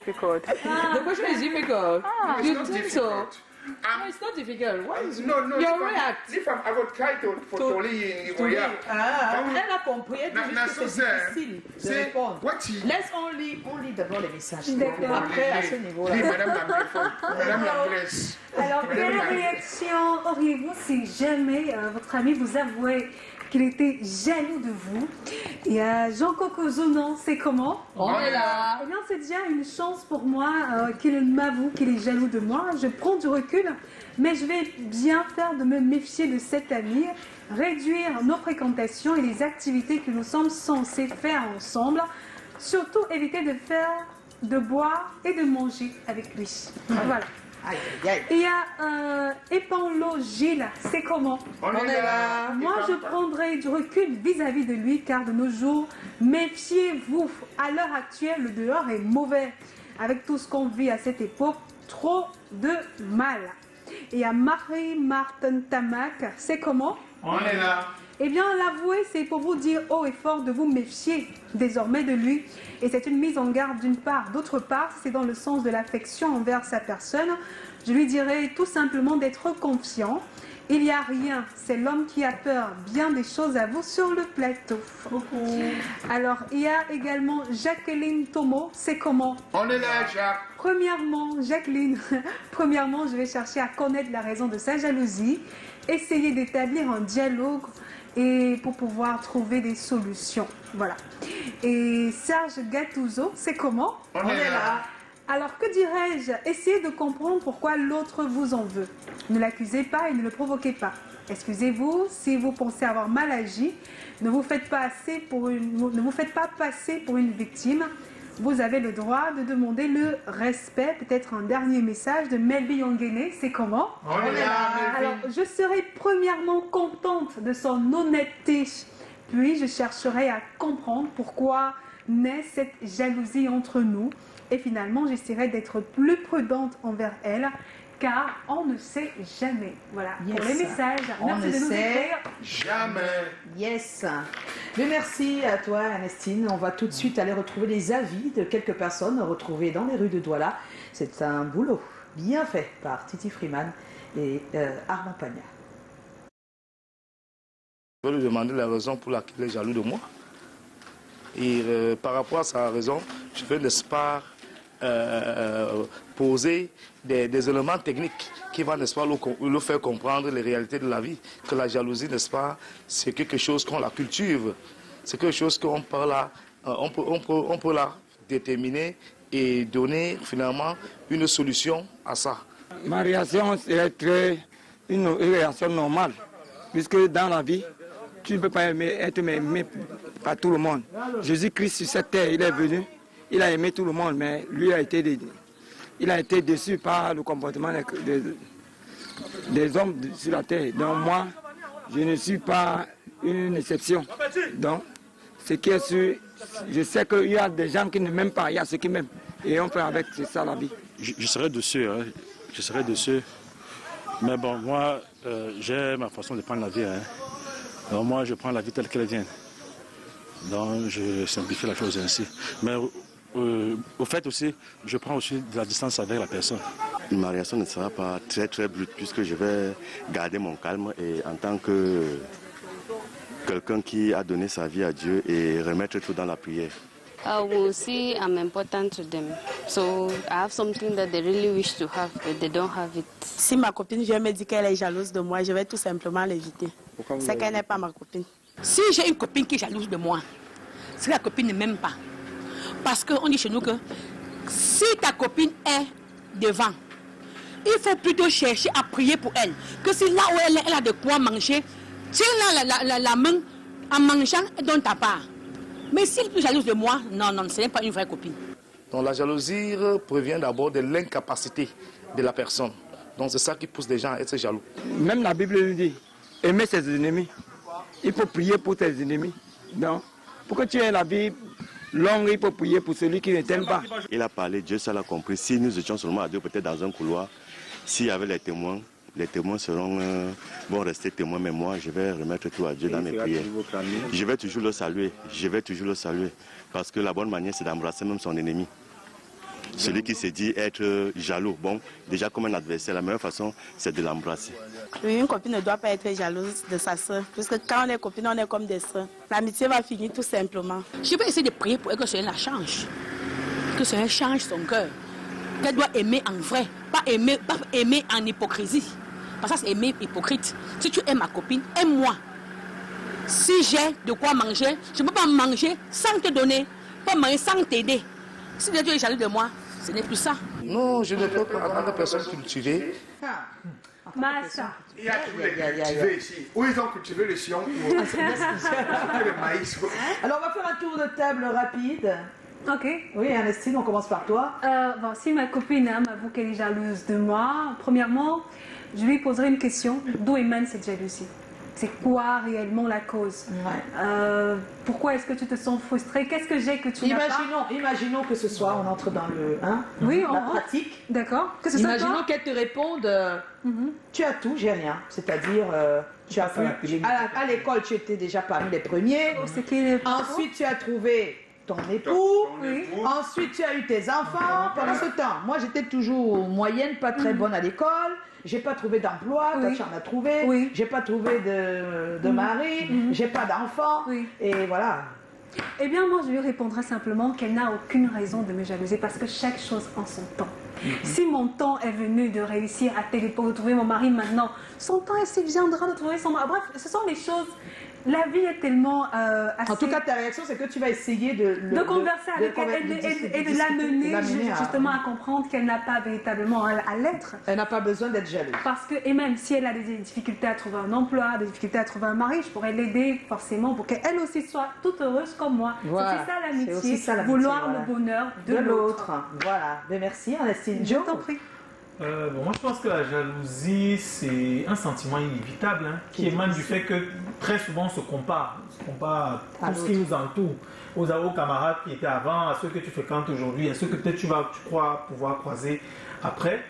difficult. The question is difficult. No, You it's not think so? difficult. No, it's not difficult. Why is No, you react? if I'm about try to for Toli in Ivoya. Elle a compris, elle dit Na juste que so c'est difficile de c'est répondre. what he Laisse on lit d'abord les messages. D'accord. Après, à ce niveau-là. Oui, Madame Lambresse. Alors, quelle réaction auriez-vous si jamais votre ami vous avouait qu'il était jaloux de vous? Et Jean Cocozonan, c'est comment? On est là. Eh bien, c'est déjà une chance pour moi qu'il m'avoue qu'il est jaloux de moi. Je prends du recul, mais je vais bien faire de me méfier de cet ami, réduire nos fréquentations et les activités que nous sommes censés faire ensemble. Surtout éviter de boire et de manger avec lui. Voilà. Aïe, aïe, aïe. Il y a Epanlo Gilles, c'est comment? On est là. Moi, je prendrai du recul vis-à-vis de lui, car de nos jours, méfiez-vous. À l'heure actuelle, le dehors est mauvais. Avec tout ce qu'on vit à cette époque, trop de mal. Et à Marie-Martin Tamac, c'est comment? On est là. Eh bien, l'avouer, c'est pour vous dire haut et fort de vous méfier désormais de lui. Et c'est une mise en garde d'une part. D'autre part, c'est dans le sens de l'affection envers sa personne. Je lui dirais tout simplement d'être confiant. Il n'y a rien, c'est l'homme qui a peur. Bien des choses à vous sur le plateau. Alors, il y a également Jacqueline Tomo, c'est comment? On est là, Jacques. Premièrement, Jacqueline, premièrement, je vais chercher à connaître la raison de sa jalousie, essayer d'établir un dialogue et pour pouvoir trouver des solutions. Voilà. Et Serge Gattuso, c'est comment? On est là. Alors, que dirais-je? Essayez de comprendre pourquoi l'autre vous en veut. Ne l'accusez pas et ne le provoquez pas. Excusez-vous si vous pensez avoir mal agi. Ne vous faites pas passer pour une victime. Vous avez le droit de demander le respect. Peut-être un dernier message de Melby Yongene, c'est comment? On est là, Alors, je serai premièrement contente de son honnêteté. Puis, je chercherai à comprendre pourquoi naît cette jalousie entre nous. Et finalement, j'essaierai d'être plus prudente envers elle, car on ne sait jamais. Voilà, pour les messages. Merci de nous écrire. Jamais. Yes. Mais merci à toi, Ernestine. On va tout de suite aller retrouver les avis de quelques personnes retrouvées dans les rues de Douala. C'est un boulot bien fait par Titi Freeman et Armand Pagna. Je vais lui demander la raison pour laquelle il est jaloux de moi. Et par rapport à sa raison, je vais, n'est-ce pas, poser des éléments techniques qui vont, n'est-ce pas, le faire comprendre les réalités de la vie. Que la jalousie, n'est-ce pas, c'est quelque chose qu'on la cultive. C'est quelque chose qu'on peut là, on peut la déterminer et donner finalement une solution à ça. Ma réaction serait une réaction normale, puisque dans la vie, tu ne peux pas être aimé par tout le monde. Jésus-Christ sur cette terre, il est venu, il a aimé tout le monde, mais lui a été déçu par le comportement des hommes sur la terre. Donc moi, je ne suis pas une exception. Donc, ce qui est sûr, je sais qu'il y a des gens qui ne m'aiment pas, il y a ceux qui m'aiment. Et on fait avec, c'est ça la vie. Je serais dessus, hein. Je serais dessus. Mais bon, moi, j'ai ma façon de prendre la vie. Hein. Donc moi, je prends la vie telle qu'elle vient. Donc je simplifie la chose ainsi. Mais au fait aussi, je prends aussi de la distance avec la personne. Ma réaction ne sera pas très brute puisque je vais garder mon calme et en tant que quelqu'un qui a donné sa vie à Dieu et remettre tout dans la prière. I will see I'm important to them. So I have something that they really wish to have, but they don't have it. Si ma copine vient me dire qu'elle est jalouse de moi, je vais tout simplement l'éviter. C'est qu'elle n'est pas ma copine. Si j'ai une copine qui est jalouse de moi, si la copine ne m'aime pas, parce qu'on dit chez nous que si ta copine est devant, il faut plutôt chercher à prier pour elle. Que si là où elle a de quoi manger, tiens la main en mangeant et donne ta part. Mais si elle est plus jalouse de moi, non, ce n'est pas une vraie copine. Donc la jalousie provient d'abord de l'incapacité de la personne. Donc c'est ça qui pousse les gens à être jaloux. Même la Bible nous dit, aimer ses ennemis. Il faut prier pour tes ennemis. Donc, pour que tu aies la vie longue, il faut prier pour celui qui ne t'aime pas. Il a parlé, Dieu ça l'a compris. Si nous étions seulement à deux, peut-être dans un couloir, s'il y avait les témoins vont rester témoins, mais moi je vais remettre tout à Dieu dans mes prières. Je vais toujours le saluer, parce que la bonne manière c'est d'embrasser même son ennemi. Celui qui se dit être jaloux, bon, déjà comme un adversaire, la meilleure façon, c'est de l'embrasser. Oui, une copine ne doit pas être jalouse de sa soeur, puisque quand on est copine, on est comme des soeurs. L'amitié va finir tout simplement. Je vais essayer de prier pour elle que cela la change. Que cela change son cœur. Qu'elle doit aimer en vrai, pas aimer en hypocrisie. Parce que ça, c'est aimer hypocrite. Si tu aimes ma copine, aime-moi. Si j'ai de quoi manger, je ne peux pas manger sans te donner, pas manger sans t'aider. Si tu es jaloux de moi, ce n'est plus ça. Non, je ne peux pas, en tant que personne cultivée. Massa. Il y a tous les cultivés ici. Où ils ont cultivé le sion ou le maïs. Alors, on va faire un tour de table rapide. Ok. Oui, Ernestine, on commence par toi. Bon, si ma copine m'avoue qu'elle est jalouse de moi, premièrement, je lui poserai une question. D'où émane cette jalousie? C'est quoi réellement la cause? Pourquoi est-ce que tu te sens frustrée? Qu'est-ce que j'ai que tu n'as pas? Imaginons que ce soit, on entre dans le oui, la pratique. D'accord. Imaginons qu'elle te réponde tu as tout, j'ai rien. C'est-à-dire, tu as à l'école, tu étais déjà parmi les premiers. Ensuite, tu as trouvé ton époux. Ensuite, tu as eu tes enfants. Pendant ce temps, moi, j'étais toujours moyenne, pas très bonne à l'école. J'ai pas trouvé d'emploi, toi tu en as trouvé. J'ai pas trouvé de mari, j'ai pas d'enfant. Et voilà. Eh bien, moi, je lui répondrai simplement qu'elle n'a aucune raison de me jalouser parce que chaque chose en son temps. Si mon temps est venu de réussir à telle époque, de trouver mon mari maintenant, son temps aussi viendra de trouver son mari. Bref, ce sont les choses. La vie est tellement assez... En tout cas, ta réaction, c'est que tu vas essayer de converser avec elle et de l'amener justement à comprendre qu'elle n'a pas véritablement à l'être. Elle n'a pas besoin d'être jalouse. Parce que, et même si elle a des difficultés à trouver un emploi, des difficultés à trouver un mari, je pourrais l'aider forcément pour qu'elle aussi soit toute heureuse comme moi. Voilà. C'est aussi ça l'amitié, vouloir le bonheur de l'autre. Voilà. Mais merci, Ernestine. Je t'en prie. Moi, je pense que la jalousie, c'est un sentiment inévitable qui émane du fait que très souvent on se compare à tout ce qui nous entoure, aux camarades qui étaient avant, à ceux que tu fréquentes aujourd'hui, à ceux que peut-être tu crois pouvoir croiser après.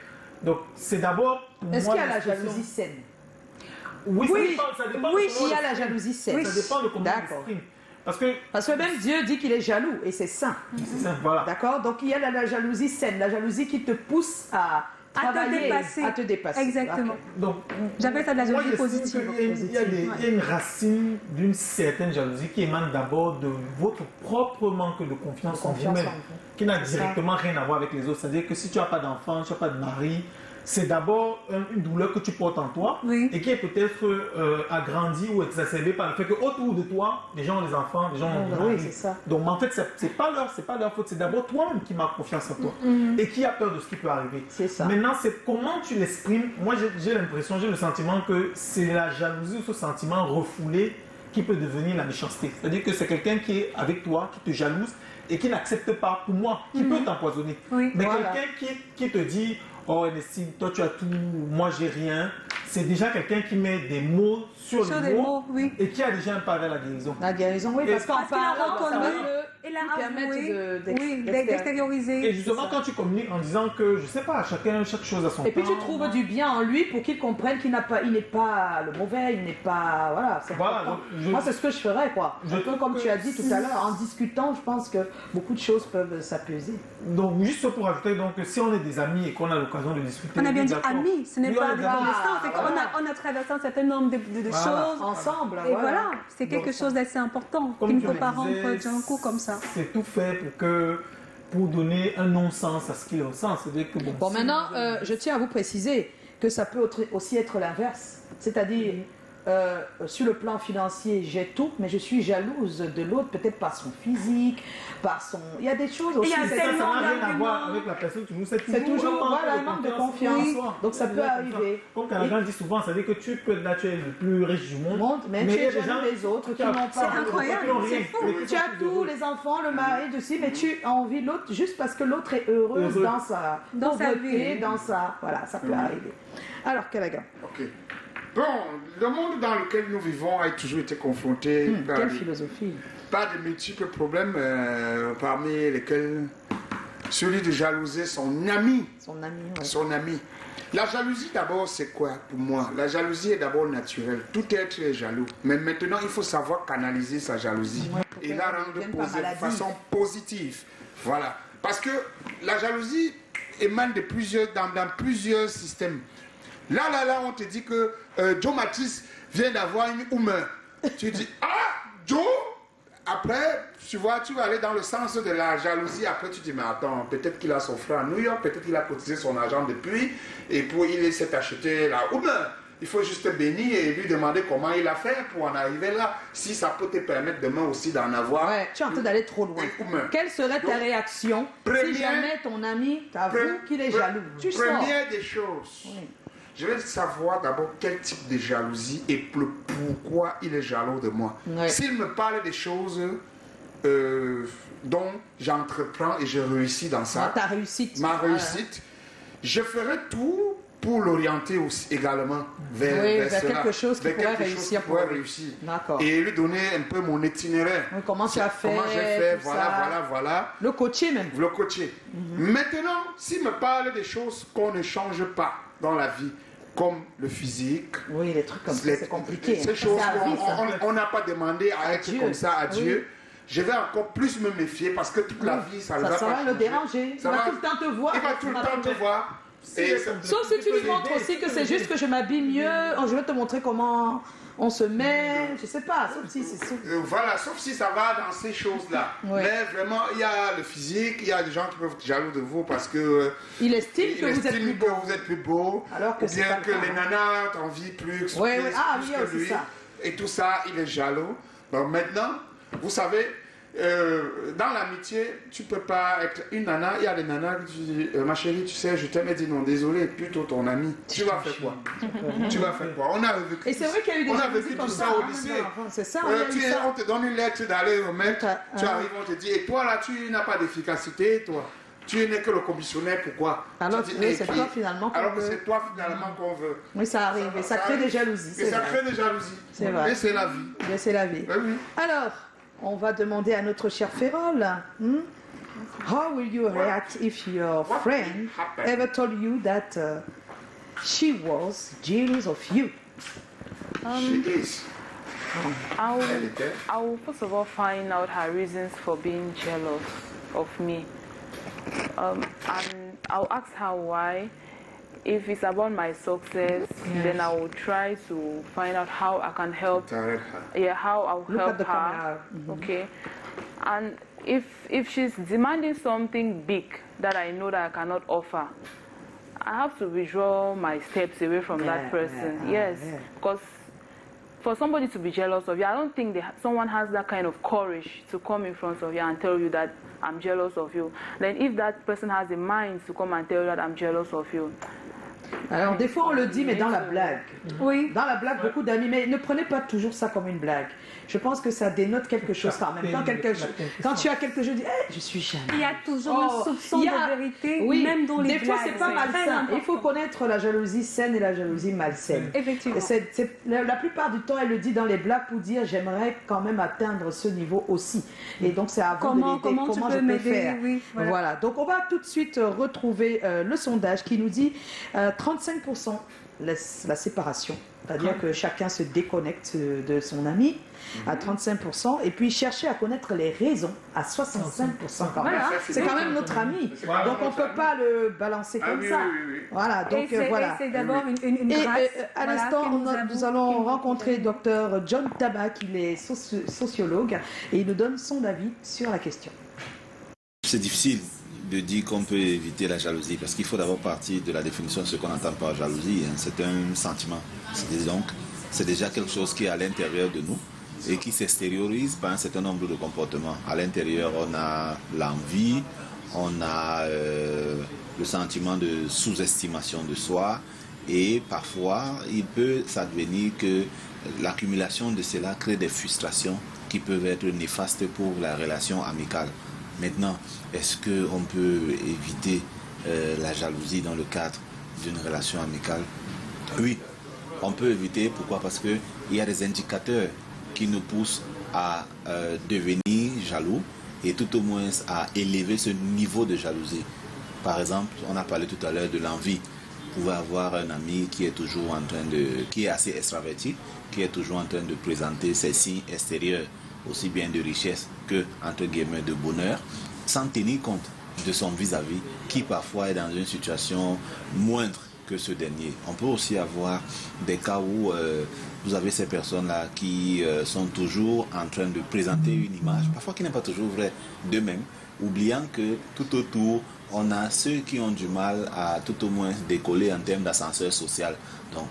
Donc, c'est d'abord... Est-ce qu'il y a la jalousie saine? Oui, ça dépend. Oui, il y a la jalousie saine. Ça dépend de comment on l'exprime. Parce que même Dieu dit qu'il est jaloux et c'est sain. C'est sain, voilà. D'accord? Donc, il y a la jalousie saine, la jalousie qui te pousse à te dépasser. Exactement. Donc, j'appelle ça de la jalousie positive. Il y a une racine d'une certaine jalousie qui émane d'abord de votre propre manque de confiance en vous-même, qui n'a directement rien à voir avec les autres. C'est-à-dire que si tu n'as pas d'enfant, tu n'as pas de mari, c'est d'abord une douleur que tu portes en toi et qui est peut-être agrandie ou exacerbée par le fait qu'autour de toi, les gens ont des enfants, les gens ont des maris. C'est ça. Donc en fait, c'est pas leur faute, c'est d'abord toi-même qui manque confiance en toi et qui a peur de ce qui peut arriver. C'est ça. Maintenant, c'est comment tu l'exprimes. Moi, j'ai l'impression, j'ai le sentiment que c'est la jalousie ou ce sentiment refoulé qui peut devenir la méchanceté. C'est-à-dire que c'est quelqu'un qui est avec toi, qui te jalouse et qui n'accepte pas, pour moi, qui peut t'empoisonner. Mais quelqu'un qui te dit... Oh Ernestine, toi tu as tout, moi j'ai rien. C'est déjà quelqu'un qui met des mots sur les mots et qui a déjà un pas vers la guérison. La guérison, oui, parce qu'en parlant, il a d'extérioriser. Et justement, quand tu communiques en disant que, je sais pas, chaque chose à son temps. Et puis tu trouves du bien en lui pour qu'il comprenne qu'il n'est pas le mauvais, il n'est pas... Voilà, moi c'est ce que je ferais, quoi. Un peu comme tu as dit tout à l'heure, en discutant, je pense que beaucoup de choses peuvent s'apaiser. Donc, juste pour ajouter, donc, si on est des amis et qu'on a l'occasion de discuter... On a bien dit amis, ce n'est pas des connaissances, c'est qu'on a traversé un certain nombre de choses ensemble. Et voilà, c'est quelque chose d'assez important qu'il ne faut pas rendre d'un coup comme ça. C'est tout fait pour donner un non-sens à ce qu'il ressent. Bon, maintenant, je tiens à vous préciser que ça peut aussi être l'inverse. C'est-à-dire, sur le plan financier, j'ai tout, mais je suis jalouse de l'autre, peut-être par son physique, par son... Il y a des choses aussi. Il y a tellement ça n'a rien à voir avec la personne. C'est toujours un manque de confiance. Donc ça peut arriver. Comme Canada dit souvent, ça veut dire que tu peux être le plus riche du monde, mais tu es jaloux des autres qui n'ont pas. C'est incroyable, c'est fou. Tu as tous les enfants, le mari, dessus, mais tu as envie de l'autre juste parce que l'autre est heureuse dans sa vie, dans sa... Voilà, ça peut arriver. Alors, Kalaga. Ok. Bon, le monde dans lequel nous vivons a toujours été confronté par de multiples problèmes, parmi lesquels celui de jalouser son ami. Son ami. La jalousie d'abord, c'est quoi pour moi? La jalousie est d'abord naturelle. Tout être est jaloux. Mais maintenant, il faut savoir canaliser sa jalousie et la rendre de façon positive. Voilà. Parce que la jalousie émane de dans plusieurs systèmes. Là, on te dit que Joe Matisse vient d'avoir une humeur. Tu dis, ah, Joe. Après, tu vois, tu vas aller dans le sens de la jalousie. Après, tu dis, mais attends, peut-être qu'il a son frère à New York, peut-être qu'il a cotisé son argent depuis, et puis il s'est acheté la humeur. Il faut juste bénir et lui demander comment il a fait pour en arriver là. Si ça peut te permettre demain aussi d'en avoir. Ouais, tu es en train d'aller trop loin. Quelle serait ta réaction si jamais ton ami t'avoue qu'il est jaloux? Première des choses. Oui. Je vais savoir d'abord quel type de jalousie et pourquoi il est jaloux de moi. Ouais. S'il me parle des choses dont j'entreprends et je réussis dans ça, ta réussite. Ma réussite, je ferai tout pour l'orienter aussi également vers quelque chose qui pourrait réussir. D'accord. Et lui donner un peu mon itinéraire. Oui, comment tu as fait. Comment j'ai fait, voilà. Le coacher même. Le coacher. Maintenant, s'il me parle des choses qu'on ne change pas dans la vie, comme le physique. Oui, les trucs comme ça, c'est compliqué. Ces choses qu'on n'a pas demandé à être comme ça à Dieu. Je vais encore plus me méfier parce que toute la vie, ça ne va pas changer. Ça va le déranger. Il va tout le temps te voir. Il va tout le temps te voir. Sauf si tu lui montres aussi que c'est juste que je m'habille mieux, je vais te montrer comment on se met, je sais pas, sauf si c'est voilà, sauf si ça va dans ces choses-là. Ouais. Mais vraiment, il y a le physique, il y a des gens qui peuvent être jaloux de vous parce que il estime que vous êtes plus beau, alors que bien que les nanas t'envient plus que lui. Ça. Et tout ça, il est jaloux. Donc maintenant, vous savez, dans l'amitié, tu peux pas être une nana. Il y a des nanas qui disent ma chérie, tu sais, je t'aime. Elle dit non, désolé, plutôt ton ami. Tu vas faire quoi? Tu vas faire quoi? On a vécu. Et c'est vrai qu'il y a eu des on a vécu tout ça au lycée. C'est ça. On te donne une lettre d'aller remettre. Tu arrives, on te dit et toi là, tu n'as pas d'efficacité, toi. Tu n'es que le commissionnaire, pourquoi? Alors que c'est toi finalement qu'on veut. Alors que c'est toi finalement qu'on veut. Oui, ça arrive. Et ça crée des jalousies. Et ça crée des jalousies. C'est vrai. Et c'est la vie. Et c'est la vie. Oui. Alors. On va demander à notre cher Ferrol, how will you react if your friend ever told you that she was jealous of you? She is. I will first of all find out her reasons for being jealous of me. And I'll ask her why. If it's about my success, then I will try to find out how I can help. Yeah, how I'll help her. Okay. And if she's demanding something big that I know that I cannot offer, I have to withdraw my steps away from that person. Yes, because for somebody to be jealous of you, I don't think someone has that kind of courage to come in front of you and tell you that I'm jealous of you. Then if that person has the mind to come and tell you that I'm jealous of you, alors des fois on le dit mais dans la blague. Oui. Dans la blague, beaucoup d'amis, mais ne prenez pas toujours ça comme une blague. Je pense que ça dénote quelque chose. En même temps, quand tu as quelque chose, je suis jaloux. Il y a toujours un soupçon de vérité, même dans les blagues. Des fois c'est pas malsain. Il faut connaître la jalousie saine et la jalousie malsaine. Effectivement. La plupart du temps, elle le dit dans les blagues pour dire j'aimerais quand même atteindre ce niveau aussi. Et donc c'est à vous de l'aider. Comment je peux faire. Oui, voilà. Donc on va tout de suite retrouver le sondage qui nous dit 35% la séparation, c'est-à-dire que chacun se déconnecte de son ami à 35%, et puis chercher à connaître les raisons à 65% quand même. Voilà. C'est quand même notre ami, donc on ne peut pas le balancer comme ça. Voilà, donc voilà. C'est d'abord une grâce. Et à l'instant, nous allons rencontrer Dr John Tabak, il est sociologue, et il nous donne son avis sur la question. C'est difficile de dire qu'on peut éviter la jalousie, parce qu'il faut d'abord partir de la définition de ce qu'on entend par jalousie. C'est un sentiment. Donc, c'est déjà quelque chose qui est à l'intérieur de nous et qui s'extériorise par un certain nombre de comportements. À l'intérieur, on a l'envie, on a le sentiment de sous-estimation de soi, et parfois, il peut s'advenir que l'accumulation de cela crée des frustrations qui peuvent être néfastes pour la relation amicale. Maintenant, est-ce qu'on peut éviter la jalousie dans le cadre d'une relation amicale? Oui, on peut éviter. Pourquoi? Parce qu'il y a des indicateurs qui nous poussent à devenir jaloux et tout au moins à élever ce niveau de jalousie. Par exemple, on a parlé tout à l'heure de l'envie. Vous pouvez avoir un ami qui est toujours qui est assez extraverti, qui est toujours en train de présenter ses signes extérieurs, aussi bien de richesse que, entre guillemets, de bonheur, sans tenir compte de son vis-à-vis qui parfois est dans une situation moindre que ce dernier. On peut aussi avoir des cas où vous avez ces personnes-là qui sont toujours en train de présenter une image, parfois qui n'est pas toujours vraie d'eux-mêmes, oubliant que tout autour, on a ceux qui ont du mal à tout au moins décoller en termes d'ascenseur social. Donc,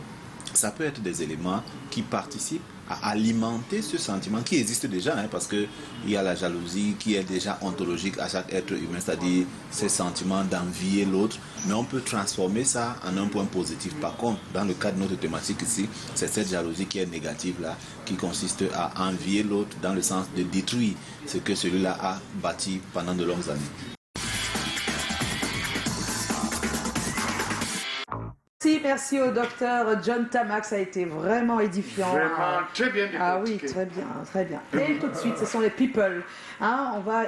ça peut être des éléments qui participent à alimenter ce sentiment qui existe déjà, parce qu'il y a la jalousie qui est déjà ontologique à chaque être humain, c'est-à-dire ce sentiment d'envier l'autre, mais on peut transformer ça en un point positif. Par contre, dans le cas de notre thématique ici, c'est cette jalousie qui est négative là, qui consiste à envier l'autre dans le sens de détruire ce que celui-là a bâti pendant de longues années. Merci au docteur John Tamac, ça a été vraiment édifiant. Vraiment, très bien décortiqué. Ah oui, très bien, très bien. Et tout de suite, ce sont les people. On va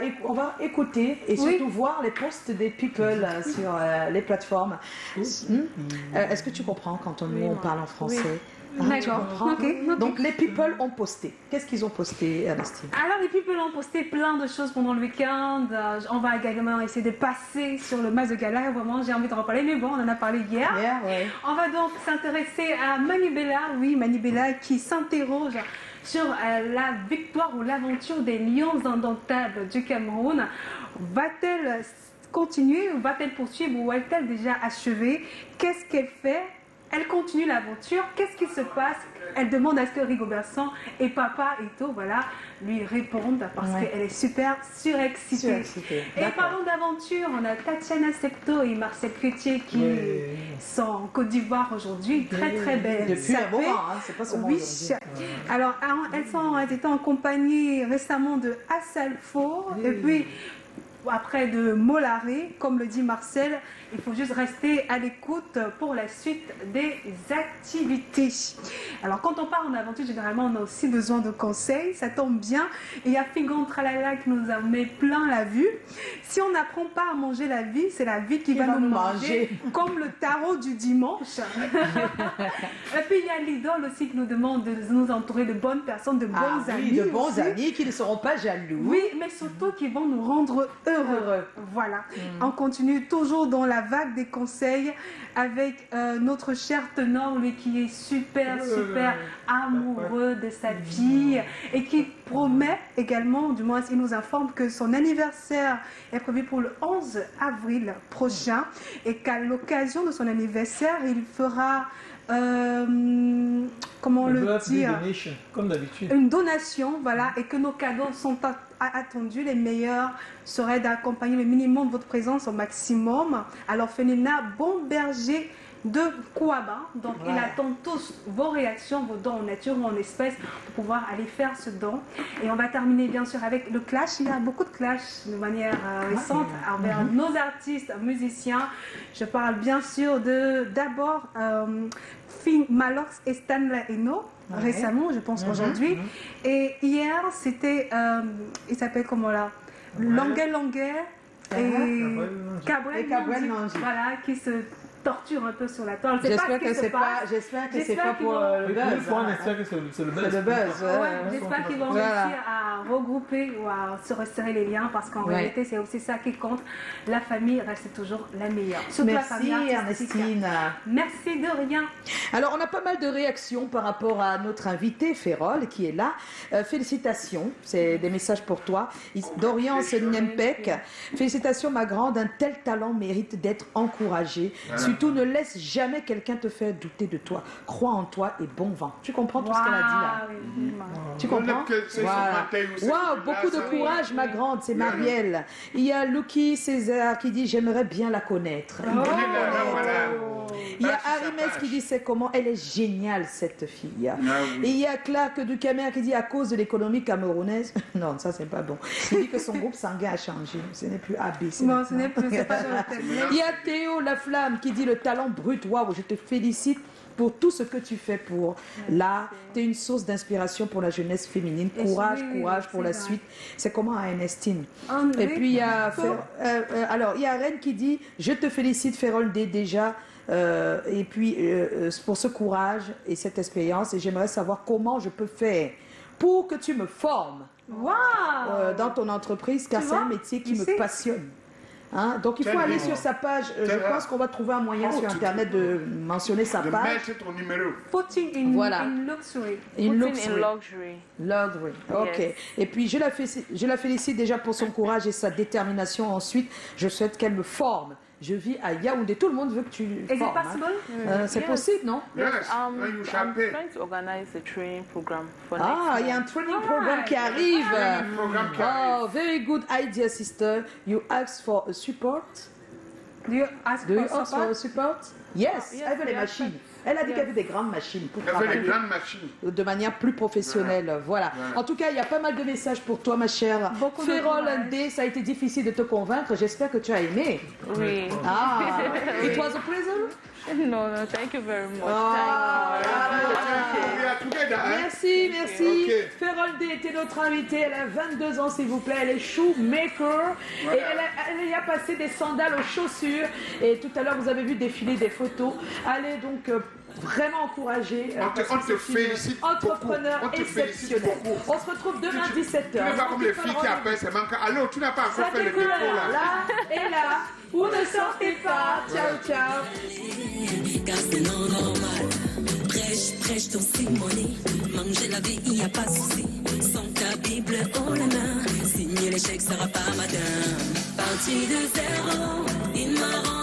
écouter et surtout voir les posts des people sur les plateformes. Est-ce que tu comprends quand on parle en français? D'accord. Okay. Donc les people ont posté. Qu'est-ce qu'ils ont posté, Ernestine? Alors les people ont posté plein de choses pendant le week-end. On va également essayer de passer sur le match de gala. Vraiment, j'ai envie de reparler, mais bon, on en a parlé hier. On va donc s'intéresser à Manibela. Oui, Manibela qui s'interroge sur la victoire ou l'aventure des Lions indomptables du Cameroun. Va-t-elle continuer ou va-t-elle poursuivre ou est-elle déjà achevée? Qu'est-ce qu'elle fait? Elle continue l'aventure. Qu'est-ce qui se passe? Elle demande à ce que Rigobertson et Papa Eto'o, lui répondent parce qu'elle est super surexcitée. Et parlons d'aventure, on a Tatiana Septo et Marcel Cloutier qui sont en Côte d'Ivoire aujourd'hui. Très très belles. Depuis un moment, c'est pas seulement aujourd'hui. Alors, elles étaient en compagnie récemment de Assalfo et puis après de Molaré, comme le dit Marcel, il faut juste rester à l'écoute pour la suite des activités. Alors quand on part en aventure, généralement on a aussi besoin de conseils, ça tombe bien. Et il y a Figon Tralala qui nous a mis plein la vue. Si on n'apprend pas à manger la vie, c'est la vie qui va nous manger, comme le tarot du dimanche. Et puis il y a l'idole aussi qui nous demande de nous entourer de bonnes personnes, de bons amis. De bons amis qui ne seront pas jaloux. Oui, mais surtout qui vont nous rendre heureux. Voilà. On continue toujours dans la vague des conseils avec notre cher Tenor, lui qui est super amoureux de sa fille et qui promet également, du moins il nous informe que son anniversaire est prévu pour le 11 avril prochain et qu'à l'occasion de son anniversaire, il fera comment le dire, comme d'habitude. Une donation, voilà, et que nos cadeaux sont attendus. Les meilleurs seraient d'accompagner le minimum de votre présence au maximum à l'orphelinat Bon Berger de Kouaba. Donc il attend tous vos réactions, vos dons en nature ou en espèces pour pouvoir aller faire ce don. Et on va terminer bien sûr avec le clash. Il y a beaucoup de clash de manière récente envers nos artistes, musiciens. Je parle bien sûr d'abord Finn Malox et Stanley Eno. Récemment, je pense aujourd'hui. Et hier, c'était, il s'appelle comment là, Longuet et Cabrel Nanji, voilà, qui se torture un peu sur la toile. J'espère que c'est pas pour le buzz. On espère que c'est le buzz. J'espère qu'ils vont réussir à regrouper ou à se resserrer les liens parce qu'en réalité, c'est aussi ça qui compte. La famille reste toujours la meilleure. Surtout la famille artistique. Ernestine. Merci de rien. Alors, on a pas mal de réactions par rapport à notre invité, Ferrol, qui est là. Félicitations, c'est des messages pour toi. Dorian Niempek, félicitations ma grande, un tel talent mérite d'être encouragé. Surtout, ne laisse jamais quelqu'un te faire douter de toi. Crois en toi et bon vent. Tu comprends tout ce qu'elle a dit là? Tu comprends? Waouh, beaucoup de courage, ma grande. C'est Marielle. Il y a Lucky César qui dit j'aimerais bien la connaître. Il y a Arimès qui dit c'est comment elle est géniale cette fille. Et il y a Clark Ducamer qui dit à cause de l'économie camerounaise. Non, ça c'est pas bon. Il dit que son groupe sanguin a changé. Ce n'est plus AB. Non, ce n'est plus. Pas il y a Théo La Flamme qui dit le talent brut. Waouh, je te félicite pour tout ce que tu fais pour l'art. Tu es une source d'inspiration pour la jeunesse féminine. Courage pour la suite. C'est comment à Ernestine. Et puis il y a alors il y a Rennes qui dit je te félicite Ferrol déjà. Et puis pour ce courage et cette expérience, et j'aimerais savoir comment je peux faire pour que tu me formes dans ton entreprise, car c'est un métier qui me passionne. Hein? Donc il faut aller sur sa page. Je pense qu'on va trouver un moyen sur Internet de mentionner sa page. Mettre ton numéro. Putting in, Voilà. in luxury. Luxury. Ok. Yes. Et puis je la félicite déjà pour son courage et sa détermination. Ensuite, je souhaite qu'elle me forme. Je vis à Yaoundé. Tout le monde veut que tu formes. C'est possible, non? I'm trying to organize a training program for next il y a un training program qui arrive. Oh, very good idea, sister. You ask for a support. Do you ask for a support? Yes, elle veut les machines. Elle a dit qu'elle veut des grandes machines pour travailler de manière plus professionnelle. Voilà. En tout cas, il y a pas mal de messages pour toi, ma chère. Ferrol Ndé, ça a été difficile de te convaincre. J'espère que tu as aimé. Oui. It was a pleasure? No, thank you very much. Merci. Ferrol Ndé était notre invitée. Elle a 22 ans, s'il vous plaît. Elle est shoemaker. Et elle y a passé des sandales aux chaussures. Et tout à l'heure, vous avez vu défiler des photos. Allez donc vraiment encourager. On te félicite. Entrepreneur exceptionnel. On se retrouve demain 17h. Tu n'es pas comme les filles qui appellent, c'est manquant. Allô, tu n'as pas encore fait le dépôt là. Là et là. Vous ne sortez pas. Ciao. Car c'est non normal. Prêche ton simoni. Manger la vie, il n'y a pas de souci. Sans ta Bible en la main. Signer l'échec sera pas madame. Parti de zéro, il m'a rendu.